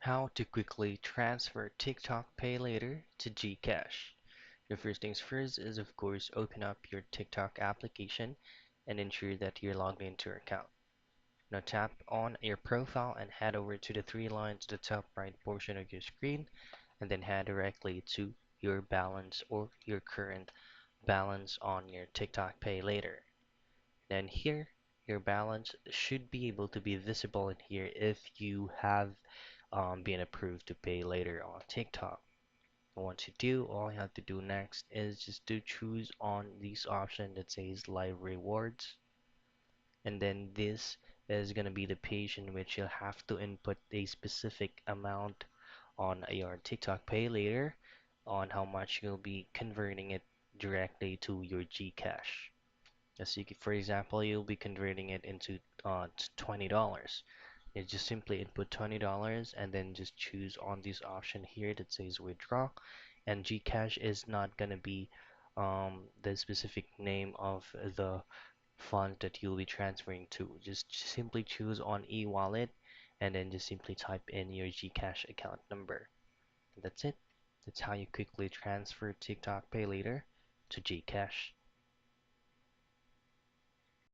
How to quickly transfer TikTok Pay Later to Gcash. The first things first is of course open up your TikTok application and ensure that you're logged into your account. Now tap on your profile and head over to the three lines at the top right portion of your screen and then head directly to your balance or your current balance on your TikTok Pay Later. Then here, your balance should be able to be visible in here if you have been approved to pay later on TikTok. Once you do, all you have to do next is just to choose on this option that says live rewards, and then this is going to be the page in which you'll have to input a specific amount on your TikTok pay later on how much you'll be converting it directly to your Gcash. As you for example, you'll be converting it into $20. You just simply input $20 and then just choose on this option here that says withdraw. And Gcash is not gonna be the specific name of the fund that you'll be transferring to. Just simply choose on e-wallet and then just simply type in your Gcash account number. That's it. That's how you quickly transfer TikTok Pay Later to Gcash.